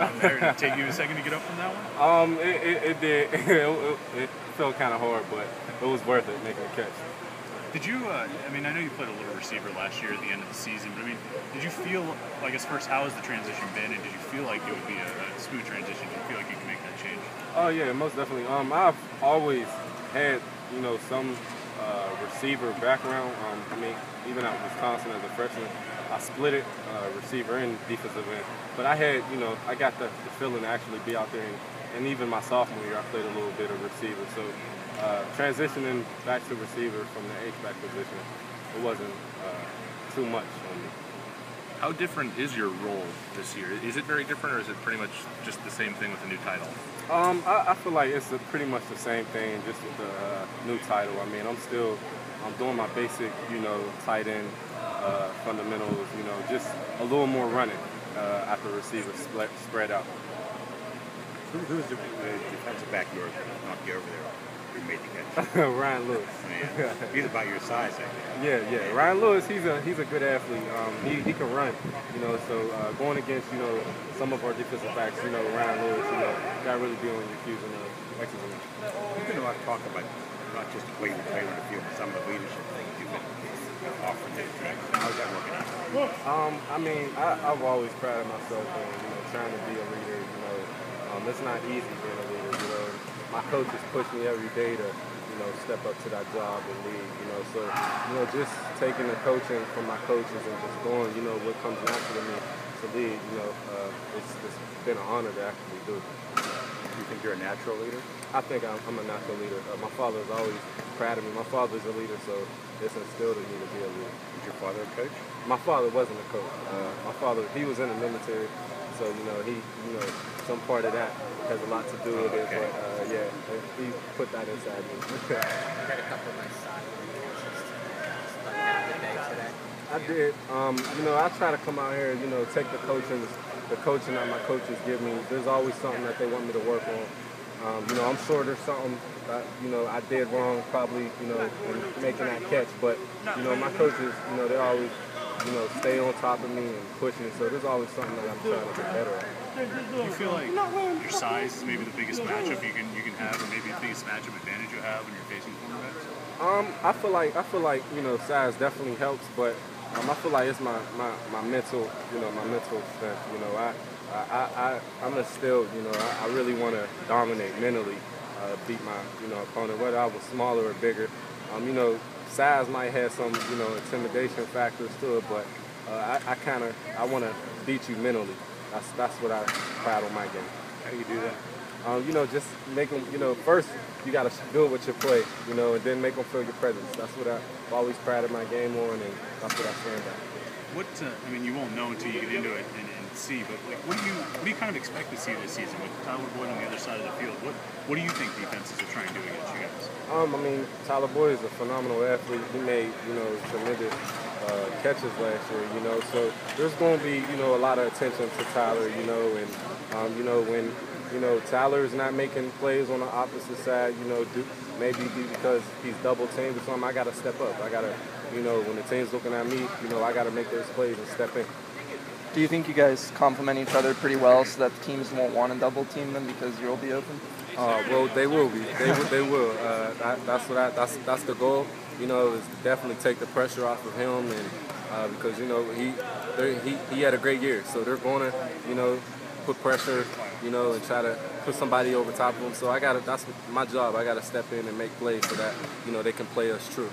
down there. Did it take you a second to get up from that one? It did. It felt kind of hard, but it was worth it making the catch. Did you, I mean, I know you played a little receiver last year at the end of the season, but I mean, did you feel, I guess first, how has the transition been, and did you feel like it would be a smooth transition? Did you feel like you could make that change? Oh yeah, most definitely. I've always had, some receiver background. I mean, even at Wisconsin as a freshman, I split it, receiver and defensive end. But I had, I got the feeling to actually be out there, and even my sophomore year, I played a little bit of receiver. So transitioning back to receiver from the H-back position, it wasn't too much on me. How different is your role this year? Is it very different, or is it pretty much just the same thing with the new title? I feel like it's pretty much the same thing, just with the new title. I mean, I'm doing my basic, tight end fundamentals, just a little more running after receivers spread out. Who's the defensive back you knocked you over there? Who made the catch? Ryan Lewis. Man, he's about your size, I think. Yeah. Ryan Lewis, he's a good athlete. He can run, So going against, some of our defensive backs, Ryan Lewis, got to really be on your Q's and X's and O's. You've been a lot of talk about not just the way you play on the field, but some of the leadership things you've been offering to the team. How's that working out? I mean, I've always prided myself on, trying to be a leader. It's not easy being a leader. My coaches push me every day to, step up to that job and lead. So, just taking the coaching from my coaches and just going, what comes natural to me to lead. It's been an honor to actually do. You think you're a natural leader? I think I'm a natural leader. My father's always proud of me. My father's a leader, so it's instilled in me to be a leader. Was your father a coach? My father wasn't a coach. My father, he was in the military, so some part of that has a lot to do with it. Okay. But he put that inside me. You had a couple of nice sidelines like half the day today. I did. I try to come out here, take the coaching that my coaches give me. There's always something that they want me to work on. I'm sure there's something that, I did wrong probably, in making that catch. But, my coaches, they always, stay on top of me and push me. So there's always something that I'm trying to get better at. Do you feel like your size is maybe the biggest matchup you can have, or maybe the biggest matchup advantage you have when you're facing quarterbacks? I feel like size definitely helps, but I feel like it's my mental, my mental strength. I'm instilled, I really want to dominate mentally, beat my, opponent, whether I was smaller or bigger. Size might have some, intimidation factors to it, but I want to beat you mentally. That's what I pride on my game. How do you do that? Just make them, first you got to do it with your play, and then make them feel your presence. That's what I've always prided my game on, and that's what I stand by. What, I mean, you won't know until you get into it and see, but like, what do you kind of expect to see this season with Tyler Boyd on the other side of the field? What do you think defenses are trying to do against you guys? I mean, Tyler Boyd is a phenomenal athlete. He made, tremendous catches last year, so there's going to be, a lot of attention to Tyler, and, when, Tyler's not making plays on the opposite side, maybe because he's double teamed or something, I got to step up. I got to, when the team's looking at me, I got to make those plays and step in. Do you think you guys complement each other pretty well so that the teams won't want to double team them because you'll be open? Well, they will be. They will. That's the goal. Is definitely take the pressure off of him, and because he had a great year, so they're going to put pressure, and try to put somebody over top of him. So that's my job. I got to step in and make plays so that they can play us true.